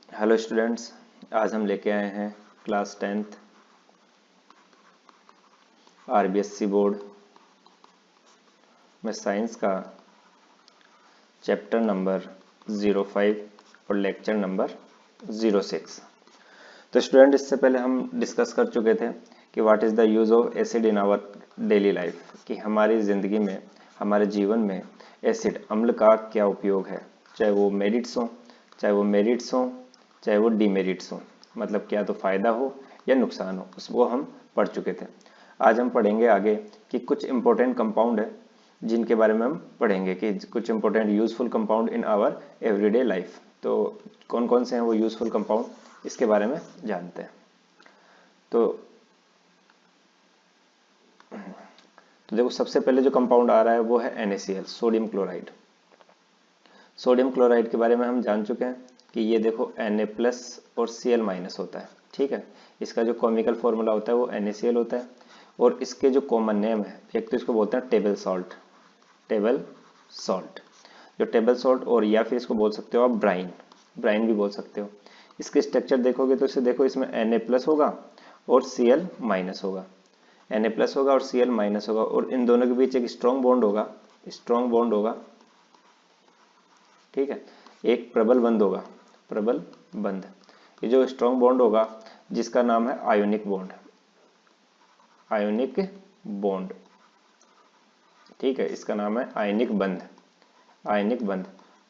Hello students, आज हम लेके आए हैं क्लास 10th आरबीएससी बोर्ड में साइंस का चैप्टर नंबर 05 और लेक्चर नंबर 06। तो स्टूडेंट, इससे पहले हम डिस्कस कर चुके थे कि what is the use of acid in our daily life, कि हमारी ज़िंदगी में, हमारे जीवन में एसिड अम्ल का क्या उपयोग है, चाहे वो मेरिट्स हो, चाहे वो मेरिट्स हो, चाहे वो डीमेरिट्स हो, मतलब क्या तो फ़ायदा हो या नुकसान हो, उसको हम पढ़ चुके थे। आज हम पढ़ेंगे आगे कि कुछ इंपॉर्टेंट कंपाउंड है जिनके बारे में हम पढ़ेंगे कि कुछ important useful compound in our everyday life. तो कौन कौन से हैं वो यूज़फुल कंपाउंड, इसके बारे में जानते हैं। तो देखो, सबसे पहले जो कंपाउंड आ रहा है वो है NaCl, sodium chloride. Sodium chloride के बारे में हम जान चुके हैं कि ये देखो Na+ और Cl- होता है, ठीक है। इसका जो केमिकल फॉर्मूला होता है वो NaCl होता है, और इसके जो कॉमन नेम है, एक तो इसको बोलते हैं टेबल सॉल्ट, टेबल सॉल्ट, जो टेबल सॉल्ट, और या फिर इसको बोल सकते हो आप ब्राइन, ब्राइन भी बोल सकते हो। इसके स्ट्रक्चर देखोगे तो इसे देखो, इसमें Na+ होगा और Cl- होगा, Na+ होगा और Cl- होगा, और इन दोनों के बीच एक स्ट्रॉन्ग बॉन्ड होगा, स्ट्रॉन्ग बॉन्ड होगा, ठीक है। एक प्रबल बंध होगा, प्रबल बंध। ये जो स्ट्रॉन्ग बॉन्ड होगा जिसका नाम है आयोनिक बॉन्ड, आयोनिक बॉन्ड, ठीक है, इसका नाम है आयनिक बंध, आयनिक बंध,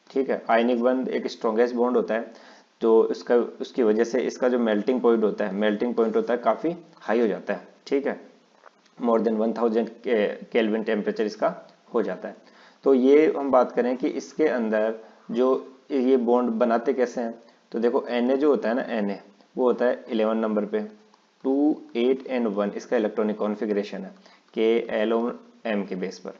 ठीक है। आयनिक बंध एक स्ट्रॉन्गेस्ट बॉन्ड होता है, जो इसका, उसकी वजह से इसका जो मेल्टिंग पॉइंट होता है, मेल्टिंग पॉइंट होता है काफ़ी हाई हो जाता है, ठीक है। मोर देन 1000 केल्विन टेम्परेचर इसका हो जाता है। तो ये हम बात करें कि इसके अंदर जो ये बॉन्ड बनाते कैसे हैं, तो देखो Na जो होता है ना, Na वो होता है 11 नंबर पे, 2, 8 एंड 1 इसका इलेक्ट्रॉनिक कॉन्फ़िगरेशन है, K, L और M के बेस पर।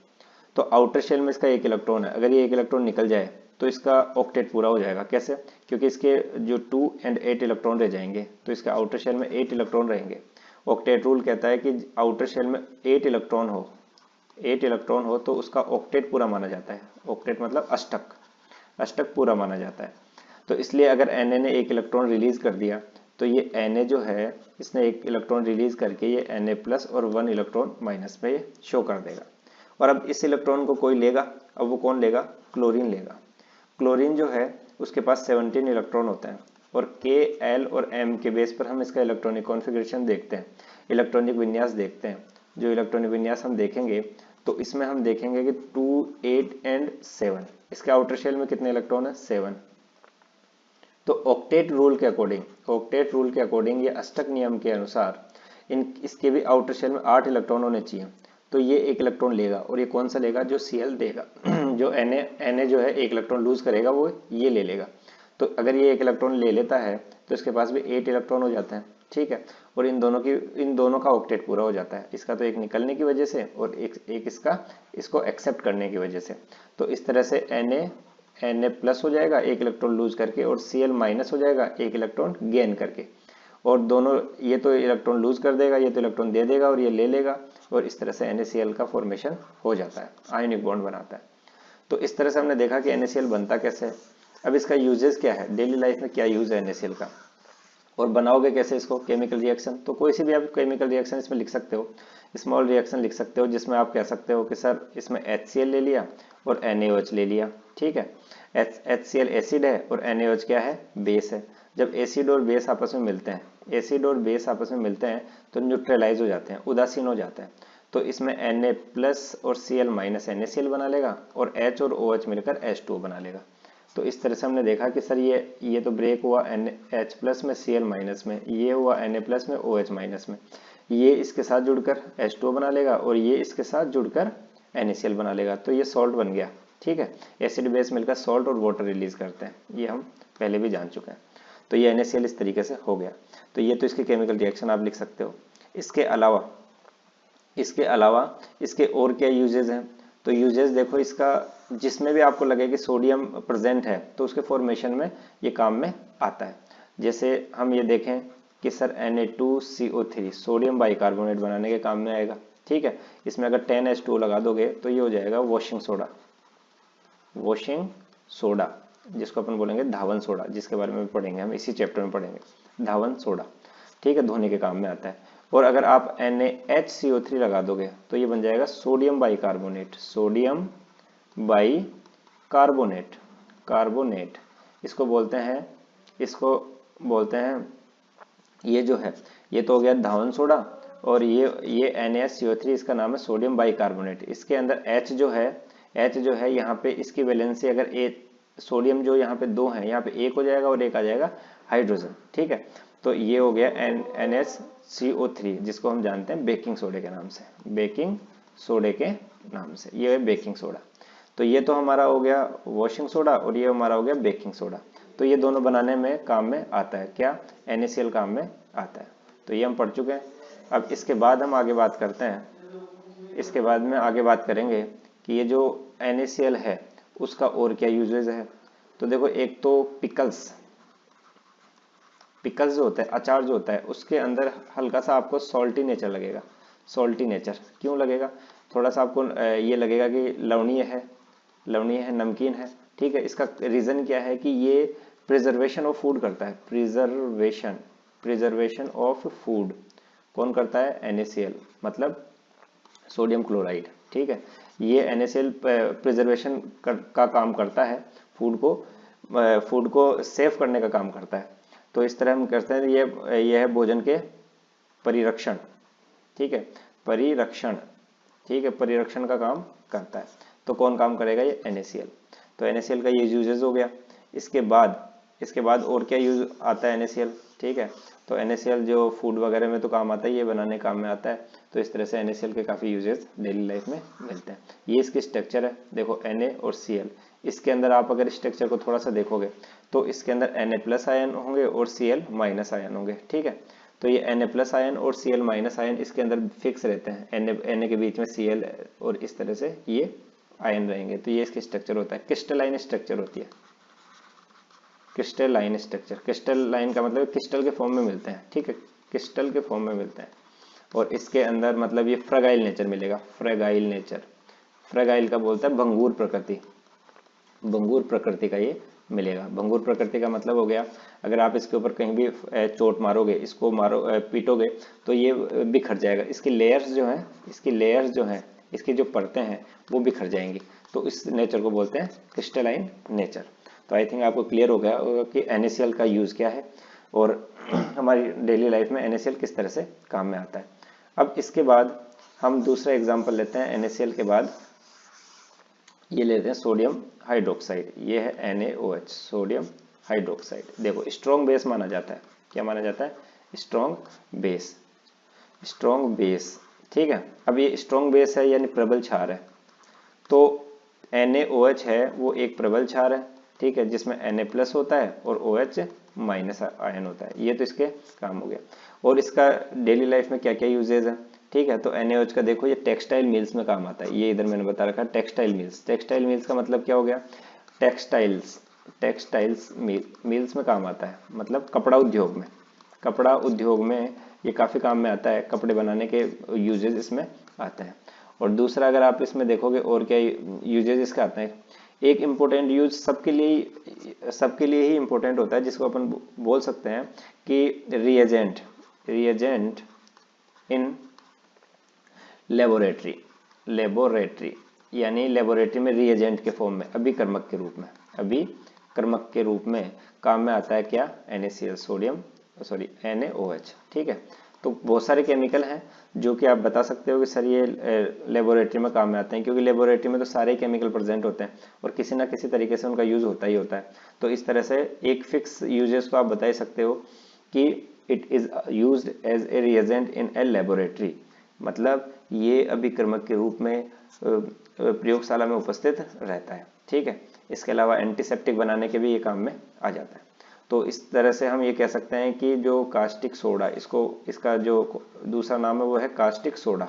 तो आउटर शेल में इसका एक इलेक्ट्रॉन है, अगर ये एक इलेक्ट्रॉन निकल जाए तो इसका ऑक्टेट पूरा हो जाएगा। कैसे? क्योंकि इसके जो 2 एंड 8 इलेक्ट्रॉन रह जाएंगे, तो इसके आउटर शेल में 8 इलेक्ट्रॉन रहेंगे। ऑक्टेट रूल कहता है कि आउटर शेल में 8 इलेक्ट्रॉन हो, 8 इलेक्ट्रॉन हो तो उसका ऑक्टेट पूरा माना जाता है। ऑक्टेट मतलब अष्टक, अष्टक पूरा माना जाता है। तो इसलिए अगर Na ने एक इलेक्ट्रॉन रिलीज कर दिया तो ये Na जो है, इसने एक इलेक्ट्रॉन रिलीज करके ये Na+ और 1 इलेक्ट्रॉन माइनस पे ये शो कर देगा। और अब इस इलेक्ट्रॉन को कोई लेगा, अब वो कौन लेगा? क्लोरीन लेगा। क्लोरीन जो है उसके पास 17 इलेक्ट्रॉन होता है, और K, L और M के बेस पर हम इसका इलेक्ट्रॉनिक कॉन्फ़िगरेशन देखते हैं, इलेक्ट्रॉनिक विन्यास देखते हैं। जो इलेक्ट्रॉनिक विन्यास हम देखेंगे तो इसमें हम देखेंगे कि 2, 8 एंड 7, इसके आउटर शेल में कितने इलेक्ट्रॉन है? 7। तो ऑक्टेट रूल के अकॉर्डिंग, ऑक्टेट रूल के अकॉर्डिंग, ये अष्टक नियम के अनुसार इन इसके भी आउटर शेल में 8 इलेक्ट्रॉन होने चाहिए। तो ये एक इलेक्ट्रॉन लेगा, और ये कौन सा लेगा? जो Cl देगा। जो Na जो है एक इलेक्ट्रॉन लूज करेगा, वो ये ले लेगा। तो अगर ये एक इलेक्ट्रॉन ले लेता है तो इसके पास भी 8 इलेक्ट्रॉन हो जाते हैं, ठीक है। और इन दोनों का ऑक्टेट पूरा हो जाता है, इसका तो एक निकलने की वजह से और एक इसका, इसको एक्सेप्ट करने की वजह से। तो इस तरह से Na+ हो जाएगा एक इलेक्ट्रॉन लूज करके, और Cl- हो जाएगा एक इलेक्ट्रॉन गेन करके। और दोनों, ये तो इलेक्ट्रॉन लूज कर देगा, ये तो इलेक्ट्रॉन दे देगा, और ये ले लेगा, और इस तरह से NaCl का फॉर्मेशन हो जाता है, आयनिक बॉन्ड बनाता है। तो इस तरह से हमने देखा कि NaCl बनता कैसे है। अब इसका यूजेस क्या है, डेली लाइफ में क्या यूज है NaCl का, और बनाओगे कैसे इसको? केमिकल रिएक्शन, तो कोई सी भी आप केमिकल रिएक्शन इसमें लिख सकते हो, स्मॉल रिएक्शन लिख सकते हो, जिसमें आप कह सकते हो कि सर इसमें HCl ले लिया और NaOH ले लिया, ठीक है। HCl एसिड है और NaOH क्या है? बेस है। जब एसिड और बेस आपस में मिलते हैं, एसिड और बेस आपस में मिलते हैं तो न्यूट्रलाइज हो जाते हैं, उदासीन हो जाते हैं। तो इसमें Na+ और Cl- NaCl बना लेगा, और H और OH मिलकर H2O बना लेगा। तो इस तरह से हमने देखा कि सर ये तो ब्रेक हुआ H+ में, Cl- में, ये हुआ Na+ में, OH- में, ये इसके साथ जुड़कर H2O बना लेगा, और ये इसके साथ जुड़कर NaCl बना लेगा। तो ये सॉल्ट बन गया, ठीक है। एसिड बेस मिलकर सॉल्ट और वाटर रिलीज करते हैं, ये हम पहले भी जान चुके हैं। तो ये NaCl इस तरीके से हो गया। तो ये तो इसके केमिकल रिएक्शन आप लिख सकते हो। इसके अलावा इसके और क्या यूजेज हैं? तो यूजेस देखो, इसका जिसमें भी आपको लगे कि सोडियम प्रेजेंट है तो उसके फॉर्मेशन में ये काम में आता है। जैसे हम ये देखें कि सर Na2CO3 सोडियम बाइकार्बोनेट बनाने के काम में आएगा, ठीक है। इसमें अगर 10H2O लगा दोगे तो ये हो जाएगा वॉशिंग सोडा, वॉशिंग सोडा। जिसको अपन बोलेंगे धावन सोडा, जिसके बारे में पढ़ेंगे हम इसी चैप्टर में पढ़ेंगे, धावन सोडा, ठीक है, धोने के काम में आता है। और अगर आप NaHCO3 लगा दोगे तो ये बन जाएगा sodium bicarbonate, sodium bicarbonate, carbonate इसको बोलते हैं, इसको बोलते हैं, ये जो है ये तो हो गया धावन सोडा, और ये NaCO3 इसका नाम है सोडियम बाइकार्बोनेट। इसके अंदर H जो है यहाँ पे इसकी वैलेंसी अगर सोडियम जो यहाँ पे 2 है, यहाँ पे एक हो जाएगा और एक आ जाएगा हाइड्रोजन, ठीक है। तो ये हो गया NaCO3 जिसको हम जानते हैं बेकिंग सोडे के नाम से, बेकिंग सोडे के नाम से, ये है बेकिंग सोडा। तो ये तो हमारा हो गया वॉशिंग सोडा और ये हमारा हो गया बेकिंग सोडा। तो ये दोनों बनाने में काम में आता है, क्या, NaCl काम में आता है। तो ये हम पढ़ चुके हैं। अब इसके बाद हम आगे बात करते हैं, इसके बाद में आगे बात करेंगे कि ये जो NaCl है उसका और क्या यूजेज है। तो देखो, एक तो पिकल्स जो होता है, अचार जो होता है, उसके अंदर हल्का सा आपको सॉल्टी नेचर लगेगा। सॉल्टी नेचर क्यों लगेगा, थोड़ा सा आपको ये लगेगा कि लवणीय है, नमकीन है, ठीक है। इसका रीजन क्या है कि ये प्रिजर्वेशन ऑफ फूड करता है, प्रिजर्वेशन ऑफ फूड कौन करता है, NaCl, मतलब सोडियम क्लोराइड, ठीक है। ये NaCl प्रिजर्वेशन का काम करता है, फूड को सेव करने का काम करता है। तो इस तरह हम करते हैं, ये है भोजन के परिरक्षण, ठीक है, परिरक्षण, ठीक है, परिरक्षण का काम करता है। तो कौन काम करेगा, ये NaCl। तो NaCl का ये यूजेस हो गया। इसके बाद और क्या यूज आता है NaCl, ठीक है। तो NaCl जो फूड वगैरह में तो काम आता है, ये बनाने काम में आता है। तो इस तरह से NaCl के काफ़ी यूजेस डेली लाइफ में मिलते हैं। ये इसकी स्ट्रक्चर है, देखो Na और Cl। इसके अंदर आप अगर स्ट्रक्चर को थोड़ा सा देखोगे तो इसके अंदर Na+ आयन होंगे और Cl- आयन होंगे, ठीक है। तो ये Na+ आयन और Cl- आयन इसके अंदर फिक्स रहते हैं, Na के बीच में Cl और इस तरह से ये आयन रहेंगे। तो ये इसकी स्ट्रक्चर होता है, क्रिस्टलाइन स्ट्रक्चर होती है, क्रिस्टलाइन स्ट्रक्चर। क्रिस्टलाइन का मतलब क्रिस्टल के फॉर्म में मिलते हैं, ठीक है, क्रिस्टल के फॉर्म में मिलते हैं। और इसके अंदर मतलब ये फ्रेगाइल नेचर मिलेगा, फ्रेगाइल नेचर, फ्रेगाइल का बोलता है भंगुर प्रकृति, भंगुर प्रकृति का ये मिलेगा। भंगुर प्रकृति का मतलब हो गया, अगर आप इसके ऊपर कहीं भी चोट मारोगे, इसको पीटोगे तो ये बिखर जाएगा। इसकी लेयर्स जो हैं, इसकी जो परतें हैं वो बिखर जाएंगी। तो इस नेचर को बोलते हैं क्रिस्टलाइन नेचर। तो आई थिंक आपको क्लियर हो गया होगा कि NaCl का यूज़ क्या है और हमारी डेली लाइफ में NaCl किस तरह से काम में आता है। अब इसके बाद हम दूसरा एग्जाम्पल लेते हैं। NaCl के बाद ये लेते हैं सोडियम हाइड्रोक्साइड, ये है NaOH, सोडियम हाइड्रोक्साइड। देखो, स्ट्रॉन्ग बेस माना जाता है, क्या माना जाता है, स्ट्रॉन्ग बेस, ठीक है। अब ये स्ट्रॉन्ग बेस है यानी प्रबल क्षार है। तो NaOH है वो एक प्रबल क्षार है, ठीक है, जिसमें Na+ होता है और OH- आयन होता है। ये तो इसके काम हो गया। और इसका डेली लाइफ में क्या क्या यूजेज है, ठीक है। तो NaOH का देखो, ये टेक्सटाइल मिल्स में काम आता है। ये इधर मैंने बता रखा है, टेक्सटाइल मिल्स का मतलब क्या हो गया, टेक्सटाइल्स मिल्स में काम आता है, मतलब कपड़ा उद्योग में ये काफ़ी काम में आता है, कपड़े बनाने के यूजेज इसमें आते हैं। और दूसरा अगर आप इसमें देखोगे और क्या यूजेज इसका आते हैं, एक इम्पोर्टेंट यूज सबके लिए ही इम्पोर्टेंट होता है, जिसको अपन बोल सकते हैं कि रिएजेंट इन लेबोरेटरी, यानी लेबोरेटरी में रिएजेंट के फॉर्म में, अभिकर्मक के रूप में काम में आता है क्या, NaCl, NaOH, ठीक है। तो बहुत सारे केमिकल हैं जो कि आप बता सकते हो कि सर ये लेबोरेटरी में काम में आते हैं, क्योंकि लेबोरेटरी में तो सारे केमिकल प्रेजेंट होते हैं और किसी ना किसी तरीके से उनका यूज होता ही होता है। तो इस तरह से एक फिक्स यूजेस को आप बता ही सकते हो कि it is used as a reagent in a laboratory, मतलब ये अभिकर्मक के रूप में प्रयोगशाला में उपस्थित रहता है, ठीक है। इसके अलावा एंटीसेप्टिक बनाने के भी ये काम में आ जाता है। तो इस तरह से हम ये कह सकते हैं कि जो कास्टिक सोडा, इसका जो दूसरा नाम है वो है कास्टिक सोडा,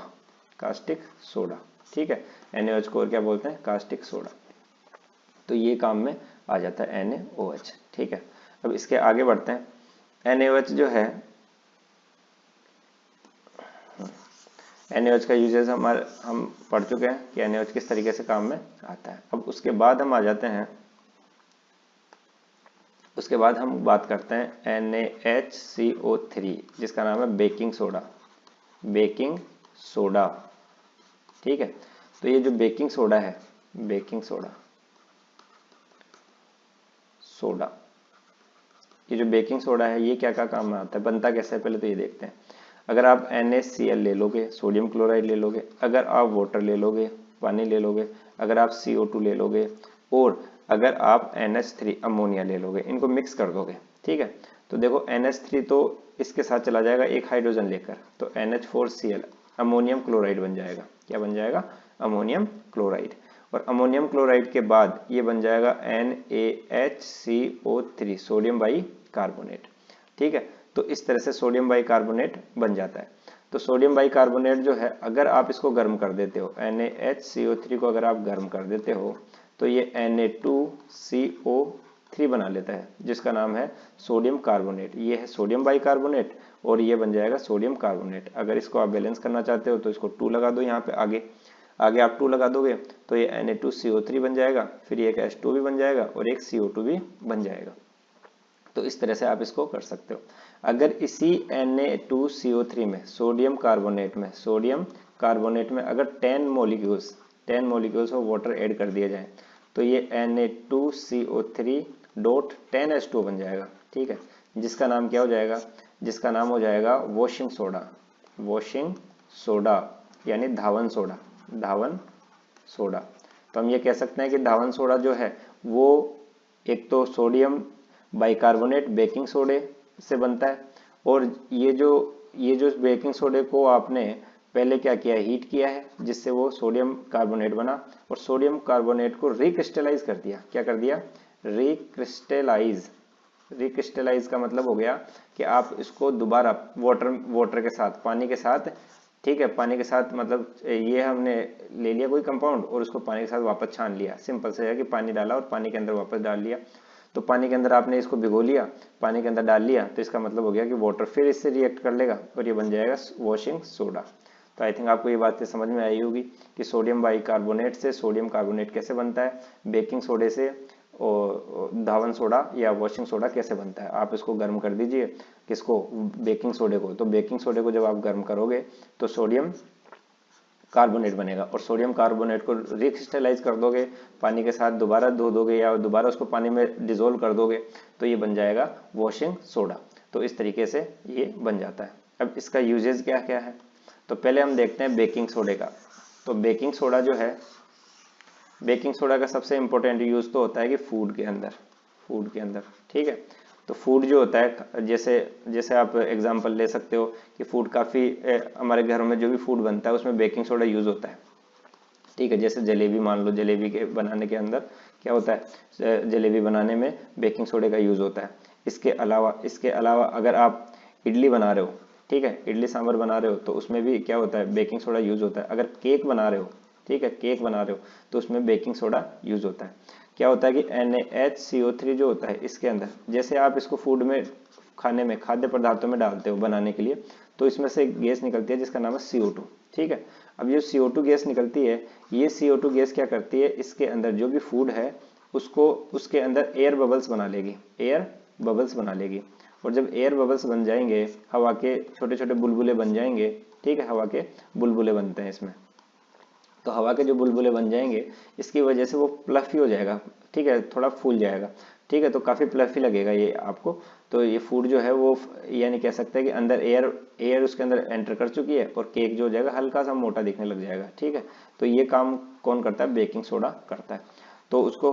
ठीक है। NaOH को और क्या बोलते हैं, कास्टिक सोडा। तो ये काम में आ जाता है NaOH, ठीक है। अब इसके आगे बढ़ते हैं। NaOH जो है, NaOH का यूजेस हम पढ़ चुके हैं कि NaOH किस तरीके से काम में आता है। अब उसके बाद हम आ जाते हैं उसके बाद हम बात करते हैं NaHCO3 जिसका नाम है बेकिंग सोडा, बेकिंग सोडा। ठीक है, तो ये जो बेकिंग सोडा है, बेकिंग सोडा ये जो बेकिंग सोडा है ये क्या क्या काम में आता है, बनता कैसे है, पहले तो ये देखते हैं। अगर आप NaCl ले लोगे, सोडियम क्लोराइड ले लोगे, अगर आप वाटर ले लोगे, पानी ले लोगे, अगर आप CO2 ले लोगे, और अगर आप NH3 अमोनिया ले लोगे, इनको मिक्स कर दोगे। ठीक है, तो देखो NH3 तो इसके साथ चला जाएगा एक हाइड्रोजन लेकर, तो NH4Cl अमोनियम क्लोराइड बन जाएगा। क्या बन जाएगा? Ammonium chloride. और अमोनियम क्लोराइड के बाद ये बन जाएगा NaHCO3 सोडियम बाई कार्बोनेट। ठीक है, तो इस तरह से सोडियम बाई कार्बोनेट बन जाता है। तो सोडियम बाई कार्बोनेट जो है, अगर आप इसको गर्म कर देते हो, NaHCO3 को अगर आप गर्म कर देते हो, तो ये Na2CO3 बना लेता है, जिसका नाम है सोडियम कार्बोनेट। ये है सोडियम बाई कार्बोनेट और ये बन जाएगा सोडियम कार्बोनेट। अगर इसको आप बैलेंस करना चाहते हो तो इसको 2 लगा दो यहाँ पे, आगे आप 2 लगा दोगे तो ये Na2CO3 बन जाएगा, फिर ये एक H2 भी बन जाएगा और एक CO2 भी बन जाएगा। तो इस तरह से आप इसको कर सकते हो। अगर इसी Na2CO3 में सोडियम कार्बोनेट में अगर 10 मॉलिक्यूल्स ऑफ वाटर ऐड कर दिया जाए तो ये Na2CO3.10H2 बन जाएगा। ठीक है, जिसका नाम क्या हो जाएगा? जिसका नाम हो जाएगा वॉशिंग सोडा यानी धावन सोडा। तो हम ये कह सकते हैं कि धावन सोडा जो है वो एक तो सोडियम बाइकार्बोनेट बेकिंग सोडे से बनता है, और ये जो बेकिंग सोडे को आपने पहले क्या किया, हीट किया है, जिससे वो सोडियम कार्बोनेट बना, और सोडियम कार्बोनेट को रिक्रिस्टलाइज कर दिया। क्या कर दिया? रिक्रिस्टलाइज का मतलब हो गया कि आप इसको दोबारा वाटर के साथ, पानी के साथ, ठीक है, पानी के साथ मतलब ये हमने ले लिया कोई कंपाउंड और उसको पानी के साथ वापस छान लिया। सिंपल से है कि पानी डाला और पानी के अंदर वापस डाल लिया। तो पानी के अंदर आपने इसको भिगो लिया, पानी के अंदर डाल लिया, तो इसका मतलब हो गया कि वाटर फिर इससे रिएक्ट कर लेगा और ये बन जाएगा वॉशिंग सोडा। तो आई थिंक आपको ये बात समझ में आई होगी कि सोडियम बाइकार्बोनेट से सोडियम कार्बोनेट कैसे बनता है, बेकिंग सोडे से और धावन सोडा या वॉशिंग सोडा कैसे बनता है। आप इसको गर्म कर दीजिए, किसको? बेकिंग सोडे को। तो बेकिंग सोडे को जब आप गर्म करोगे तो सोडियम कार्बोनेट बनेगा, और सोडियम कार्बोनेट को रिक्रिस्टलाइज कर दोगे, पानी के साथ दोबारा धो दोगे या दोबारा उसको पानी में डिजोल्व कर दोगे, तो ये बन जाएगा वॉशिंग सोडा। तो इस तरीके से ये बन जाता है। अब इसका यूजेज क्या क्या है, तो पहले हम देखते हैं बेकिंग सोडे का। तो बेकिंग सोडा जो है, बेकिंग सोडा का सबसे इंपॉर्टेंट यूज तो होता है कि फूड के अंदर। ठीक है, तो फूड जो होता है, जैसे आप एग्जांपल ले सकते हो कि फूड काफ़ी हमारे घरों में जो भी फूड बनता है उसमें बेकिंग सोडा यूज़ होता है। ठीक है, जैसे जलेबी मान लो, जलेबी के बनाने के अंदर क्या होता है, जलेबी बनाने में बेकिंग सोडे का यूज़ होता है। इसके अलावा अगर आप इडली बना रहे हो, ठीक है, इडली सांभर बना रहे हो, तो उसमें भी क्या होता है, बेकिंग सोडा यूज़ होता है। अगर केक बना रहे हो, ठीक है, केक बना रहे हो तो उसमें बेकिंग सोडा यूज़ होता है। क्या होता है कि NaHCO3 जो होता है इसके अंदर, जैसे आप इसको फूड में, खाने में, खाद्य पदार्थों में डालते हो बनाने के लिए, तो इसमें से गैस निकलती है जिसका नाम है CO2। ठीक है, अब ये CO2 गैस निकलती है, ये CO2 गैस क्या करती है, इसके अंदर जो भी फूड है उसको, उसके अंदर एयर बबल्स बना लेगी। और जब एयर बबल्स बन जाएंगे, हवा के छोटे छोटे बुलबुले बन जाएंगे। ठीक है, हवा के बुलबुले बनते हैं इसमें, तो हवा के जो बुलबुले बन जाएंगे इसकी वजह से वो प्लफी हो जाएगा। ठीक है, थोड़ा फूल जाएगा। ठीक है, तो काफ़ी प्लफी लगेगा ये आपको। तो ये फूड जो है वो, यानी कह सकते हैं कि अंदर एयर उसके अंदर एंटर कर चुकी है, और केक जो हो जाएगा हल्का सा मोटा दिखने लग जाएगा। ठीक है, तो ये काम कौन करता है? बेकिंग सोडा करता है। तो उसको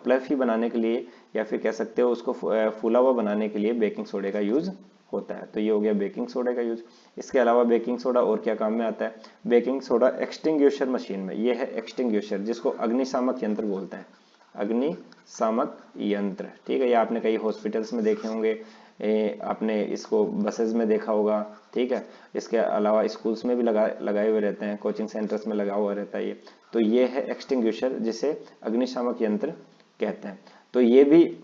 प्लफी बनाने के लिए, या फिर कह सकते हो उसको फूला हुआ बनाने के लिए बेकिंग सोडे का यूज़ होता है। तो ये हो गया बेकिंग सोडा का यूज। इसके अलावा बेकिंग सोडा और क्या काम में आता है? बेकिंग सोडा एक्सटिंग्विशर मशीन में, ये है एक्सटिंग्विशर, जिसको अग्निशामक यंत्र बोलते हैं, अग्निशामक यंत्र। ठीक है, ये आपने कई हॉस्पिटल्स में देखे होंगे, आपने इसको बसेस में देखा होगा। ठीक है, इसके अलावा स्कूल्स में भी लगाए हुए रहते हैं, कोचिंग सेंटर्स में लगा हुआ रहता है ये। तो ये है एक्सटिंग्विशर, जिसे अग्निशामक यंत्र कहते हैं। तो ये भी,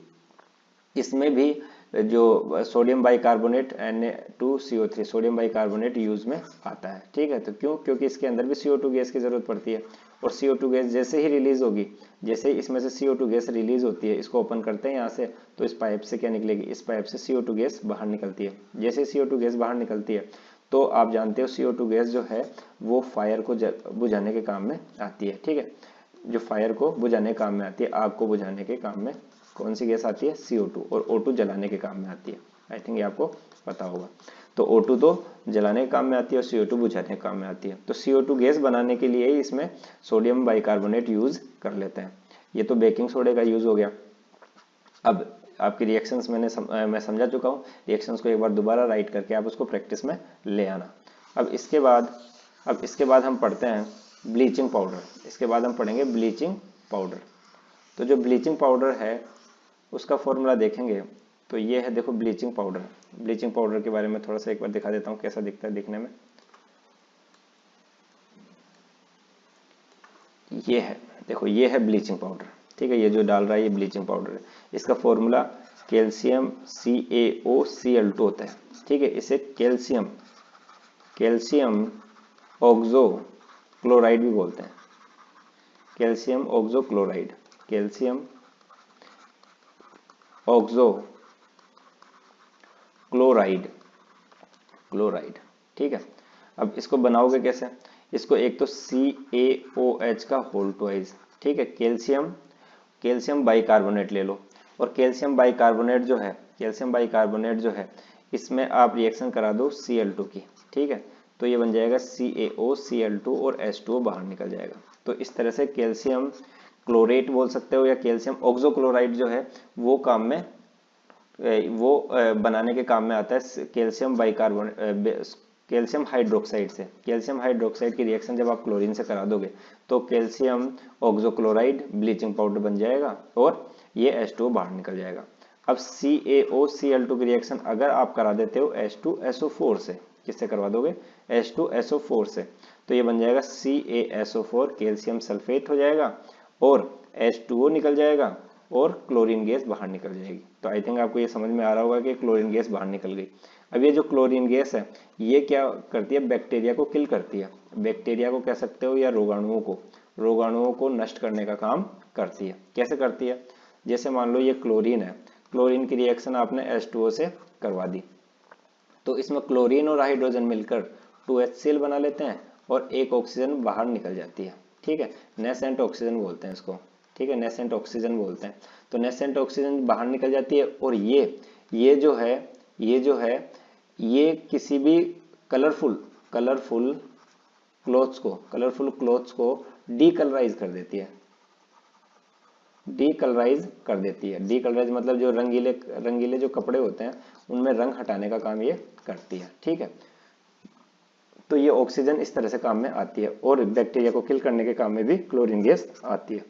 इसमें भी जो sodium bicarbonate Na2CO3 sodium bicarbonate use में आता है। ठीक है, तो क्योंकि इसके अंदर भी CO2 गैस की जरूरत पड़ती है, और CO2 गैस जैसे ही रिलीज होगी, जैसे ही इसमें से CO2 गैस रिलीज होती है, इसको ओपन करते हैं यहाँ से, तो इस पाइप से क्या निकलेगी, इस पाइप से CO2 गैस बाहर निकलती है। जैसे CO2 गैस बाहर निकलती है तो आप जानते हो CO2 गैस जो है वो फायर को बुझाने के काम में आती है। ठीक है, जो फायर को बुझाने के काम में आती है, आग को बुझाने के काम में कौन सी गैस आती है, CO2, और O2 जलाने के काम में आती है। आई थिंक ये आपको पता होगा। तो O2 तो जलाने के काम में आती है और CO2 बुझाने के काम में आती है। तो CO2 गैस बनाने के लिए ही इसमें सोडियम बाइकार्बोनेट यूज कर लेते हैं। ये तो बेकिंग सोडे का यूज हो गया। अब आपकी रिएक्शंस मैं समझा चुका हूँ। रिएक्शंस को एक बार दोबारा राइट करके आप उसको प्रैक्टिस में ले आना। अब इसके बाद हम पढ़ते हैं ब्लीचिंग पाउडर। इसके बाद हम पढ़ेंगे ब्लीचिंग पाउडर। तो जो ब्लीचिंग पाउडर है उसका फॉर्मूला देखेंगे तो ये है, देखो ब्लीचिंग पाउडर। ब्लीचिंग पाउडर के बारे में थोड़ा सा एक बार दिखा देता हूँ कैसा दिखता है दिखने में। ये है, देखो ये है ब्लीचिंग पाउडर। ठीक है, ये जो डाल रहा है ये ब्लीचिंग पाउडर है। इसका फॉर्मूला कैल्शियम CaOCl2 होता है। ठीक है, इसे कैल्शियम ऑक्सो क्लोराइड भी बोलते हैं। Calcium oxo chloride, calcium oxo chloride. ठीक है, अब इसको बनाओगे कैसे, इसको एक तो CaOH का होल ट्वाइस, ठीक है, कैल्शियम बाइकार्बोनेट ले लो, और कैल्शियम बाइकार्बोनेट जो है इसमें आप रिएक्शन करा दो Cl2 की। ठीक है, तो ये बन जाएगा CaOCl2 और H2O बाहर निकल जाएगा। तो इस तरह से कैल्शियम क्लोरेट बोल सकते हो या कैल्शियम ऑक्सोक्लोराइड जो है वो बनाने के काम में आता है कैल्शियम हाइड्रोक्साइड से। कैल्शियम हाइड्रोक्साइड की रिएक्शन जब आप क्लोरीन से करा दोगे तो कैल्शियम ऑक्सोक्लोराइड ब्लीचिंग पाउडर बन जाएगा और ये H2O बाहर निकल जाएगा। अब CaOCl2 की रिएक्शन अगर आप करा देते हो H2SO4 से, किससे करवा दोगे, H2SO4 से, तो ये बन जाएगा CaSO4, कैल्शियम सल्फेट हो जाएगा और H2O निकल जाएगा और क्लोरीन गैस बाहर निकल जाएगी। तो आई थिंक आपको ये समझ में आ रहा होगा कि क्लोरीन गैस बाहर निकल गई। अब ये जो क्लोरीन गैस है ये क्या करती है, बैक्टीरिया को किल करती है। बैक्टीरिया को कह सकते हो या रोगाणुओं को नष्ट करने का काम करती है। कैसे करती है, जैसे मान लो ये क्लोरीन है, क्लोरीन की रिएक्शन आपने H2O से करवा दी, तो इसमें क्लोरीन और हाइड्रोजन मिलकर 2HCl बना लेते हैं और एक ऑक्सीजन बाहर निकल जाती है। ठीक है, नेसेंट ऑक्सीजन बोलते हैं इसको। ठीक है, नेसेंट ऑक्सीजन बोलते हैं। तो नेसेंट ऑक्सीजन बाहर निकल जाती है और ये जो है ये किसी भी कलरफुल क्लोथ्स को डीकलराइज कर देती है। डीकलराइज मतलब जो रंगीले जो कपड़े होते हैं उनमें रंग हटाने का काम ये करती है। ठीक है, तो ये ऑक्सीजन इस तरह से काम में आती है और बैक्टीरिया को किल करने के काम में भी क्लोरीन गैस आती है।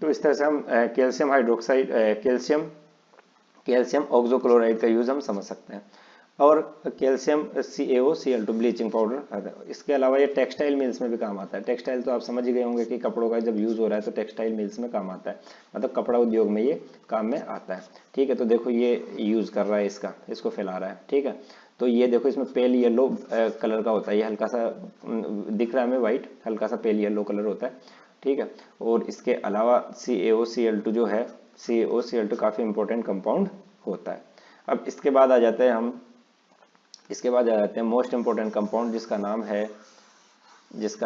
तो इस तरह से हम कैल्शियम ऑक्सोक्लोराइड का यूज हम समझ सकते हैं। और कैल्शियम CaOCl2 ब्लीचिंग पाउडर, इसके अलावा ये टेक्सटाइल मिल्स में भी काम आता है। टेक्सटाइल तो आप समझ ही गए होंगे कि कपड़ों का जब यूज हो रहा है तो टेक्सटाइल मिल्स में काम आता है, मतलब कपड़ा उद्योग में ये काम में आता है। ठीक है, तो देखो ये यूज कर रहा है इसको फैला रहा है। ठीक है, तो ये देखो इसमें पेल येलो कलर का होता है, ये हल्का सा दिख रहा है हमें व्हाइट, हल्का सा पेल येलो कलर होता है। ठीक है, और इसके अलावा CaOCl2 जो है, CaOCl2 काफी इंपॉर्टेंट कंपाउंड होता है। अब इसके बाद आ जाते हैं मोस्ट इंपॉर्टेंट कंपाउंड जिसका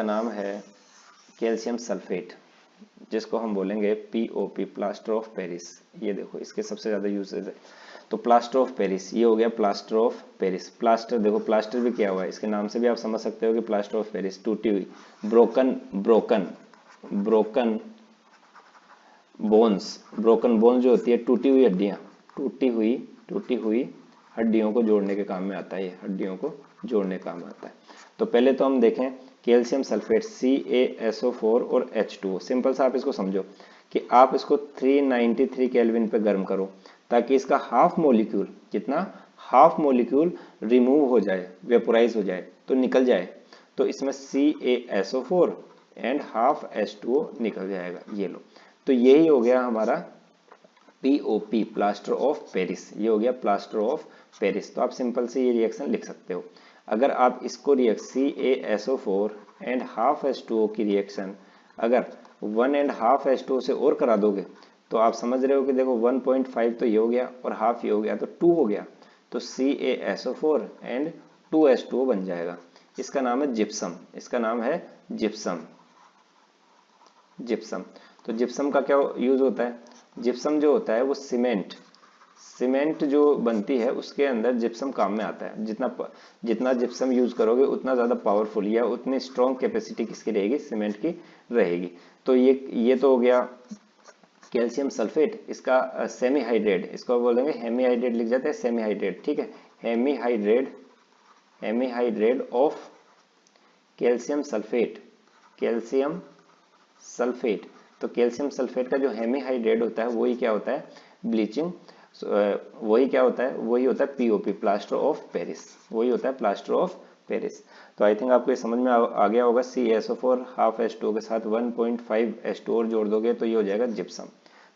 नाम है कैल्शियम सल्फेट, जिसको हम बोलेंगे POP, प्लास्टर ऑफ पेरिस। ये देखो इसके सबसे ज्यादा यूजेज है। तो प्लास्टर ऑफ पेरिस, ये हो गया प्लास्टर ऑफ पेरिस। प्लास्टर देखो, प्लास्टर भी क्या हुआ है, इसके नाम से भी आप समझ सकते हो कि प्लास्टर ऑफ पेरिस टूटी हुई, ब्रोकन बोन्स जो होती है, टूटी हुई हड्डियां, टूटी हुई हड्डियों को जोड़ने के काम में आता है। ये हड्डियों को जोड़ने का काम आता है। तो पहले तो हम देखें कैल्शियम सल्फेट CaSO4 और H2O। सिंपल सा आप इसको समझो कि आप इसको 393 केल्विन पे गर्म करो ताकि इसका हाफ मॉलिक्यूल रिमूव हो जाए, वेपोराइज हो जाए, तो निकल जाए। तो इसमें CaSO4 एंड हाफ H2O निकल जाएगा। ये लो, तो यही हो गया हमारा POP, प्लास्टर ऑफ पेरिस। ये हो गया प्लास्टर ऑफ पेरिस। तो आप सिंपल से ये रिएक्शन लिख सकते हो। अगर आप इसको CaSO4 एंड हाफ H2O की रिएक्शन अगर 1.5 H2O से और करा दोगे तो आप समझ रहे हो कि देखो 1.5 तो ये हो गया और हाफ ये हो गया तो 2 हो गया, तो CaSO4 एंड 2H2O बन जाएगा। इसका नाम है जिप्सम, इसका नाम है जिप्सम। जिप्सम, तो जिप्सम का क्या यूज होता है? जिप्सम जो होता है वो सीमेंट जो बनती है उसके अंदर जिप्सम काम में आता है। जितना जिप्सम यूज करोगे उतना ज्यादा पावरफुल या उतनी स्ट्रॉन्ग कैपेसिटी किसकी रहेगी? सीमेंट की रहेगी। तो ये तो हो गया कैल्शियम सल्फेट, इसका सेमी हाइड्रेट, इसको बोलेंगे हेमी हाइड्रेट, लिख जाते हैं सेमी हाइड्रेट, ठीक है। Hemi hydrate of calcium sulphate, calcium sulphate. तो कैल्शियम सल्फेट का जो हेमी हाइड्रेट होता है वही क्या होता है? ब्लीचिंग, वही क्या होता है? वही होता है पीओपी, प्लास्टर ऑफ पेरिस, वही होता है प्लास्टर ऑफ पेरिस। तो आई थिंक आपको ये समझ में आ गया होगा। CaSO4 हाफ H2O के साथ 1.5 H2O और जोड़ दोगे तो ये हो जाएगा जिप्सम।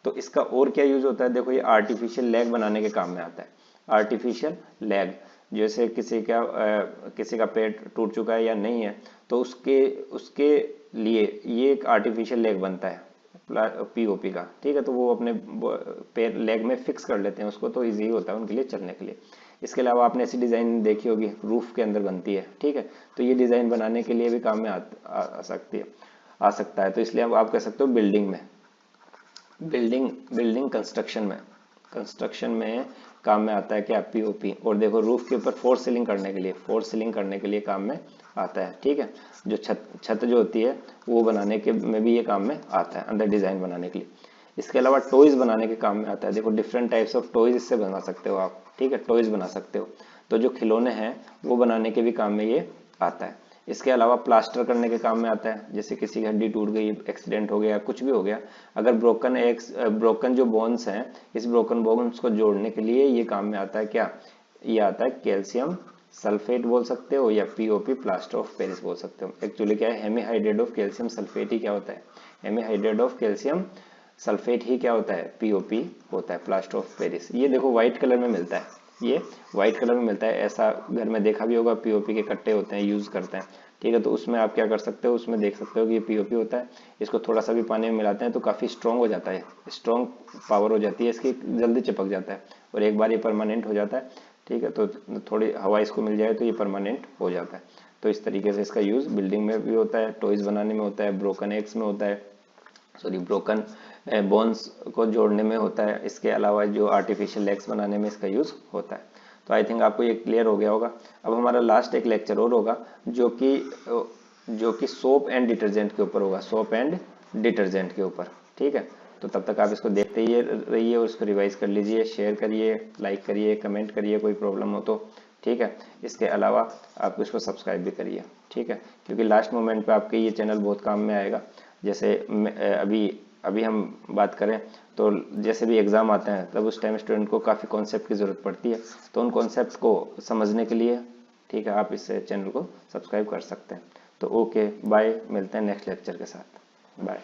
तो इसका और क्या यूज होता है? देखो ये आर्टिफिशियल लैग बनाने के काम में आता है। आर्टिफिशियल लैग, जैसे किसी का पेट टूट चुका है या नहीं है तो उसके लिए ये एक आर्टिफिशियल लेग बनता है पीओपी का, ठीक है। तो वो अपने पैर लेग में फिक्स कर लेते हैं उसको, तो इजी होता है उनके लिए चलने के लिए। इसके अलावा आपने ऐसी डिजाइन देखी होगी रूफ के अंदर बनती है, ठीक है। तो ये डिजाइन बनाने के लिए भी काम में आ सकता है। तो इसलिए आप कह सकते हो बिल्डिंग कंस्ट्रक्शन में काम में आता है क्या? पीओपी। और देखो रूफ के ऊपर फोर सीलिंग करने के लिए काम में आता है, ठीक है। जो छत जो होती है वो बनाने के में भी ये काम में आता है, अंदर डिजाइन बनाने के लिए। इसके अलावा टॉयज बनाने के काम में आता है। देखो डिफरेंट टाइप्स ऑफ टॉयज इससे बना सकते हो आप, ठीक है, टॉयज बना सकते हो। तो जो खिलौने हैं वो बनाने के भी काम में ये आता है। इसके अलावा प्लास्टर करने के काम में आता है, जैसे किसी की हड्डी टूट गई, एक्सीडेंट हो गया, कुछ भी हो गया, अगर ब्रोकन जो बोन्स हैं, इस ब्रोकन बोन्स को जोड़ने के लिए ये काम में आता है क्या? ये आता है कैल्शियम सल्फेट बोल सकते हो या पीओपी, प्लास्टर ऑफ पेरिस बोल सकते हो। एक्चुअली क्या है, hemi hydrate of calcium sulphate ही क्या होता है? Hemi hydrate of calcium sulphate ही क्या होता है? पीओपी होता है, प्लास्टर ऑफ पेरिस। ये देखो व्हाइट कलर में मिलता है, ये व्हाइट कलर में मिलता है। ऐसा घर में देखा भी होगा, पीओपी के कट्टे होते हैं, यूज करते हैं, ठीक है। तो उसमें आप क्या कर सकते हो, उसमें देख सकते हो कि ये पीओपी होता है। इसको थोड़ा सा भी पानी में मिलाते हैं तो काफी स्ट्रॉन्ग हो जाता है, स्ट्रॉन्ग पावर हो जाती है इसकी, जल्दी चिपक जाता है और एक बार ये परमानेंट हो जाता है, ठीक है। तो थोड़ी हवा इसको मिल जाए तो ये परमानेंट हो जाता है। तो इस तरीके से इसका यूज बिल्डिंग में भी होता है, टॉयज बनाने में होता है, ब्रोकन एग्स में होता है, ब्रोकन बोन्स को जोड़ने में होता है। इसके अलावा जो आर्टिफिशियल लेग्स बनाने में इसका यूज होता है। तो आई थिंक आपको ये क्लियर हो गया होगा। अब हमारा लास्ट एक लेक्चर और होगा जो कि सोप एंड डिटर्जेंट के ऊपर होगा, सोप एंड डिटर्जेंट के ऊपर, ठीक है। तो तब तक आप इसको देखते ही रहिए और इसको रिवाइज कर लीजिए, शेयर करिए, लाइक करिए, कमेंट करिए कोई प्रॉब्लम हो तो, ठीक है। इसके अलावा आप इसको सब्सक्राइब भी करिए, ठीक है, क्योंकि लास्ट मोमेंट पे आपके ये चैनल बहुत काम में आएगा। जैसे अभी हम बात करें तो जैसे भी एग्जाम आते हैं तब उस टाइम स्टूडेंट को काफ़ी कॉन्सेप्ट की ज़रूरत पड़ती है, तो उन कॉन्सेप्ट को समझने के लिए, ठीक है, आप इस चैनल को सब्सक्राइब कर सकते हैं। तो ओके बाय, मिलते हैं नेक्स्ट लेक्चर के साथ, बाय।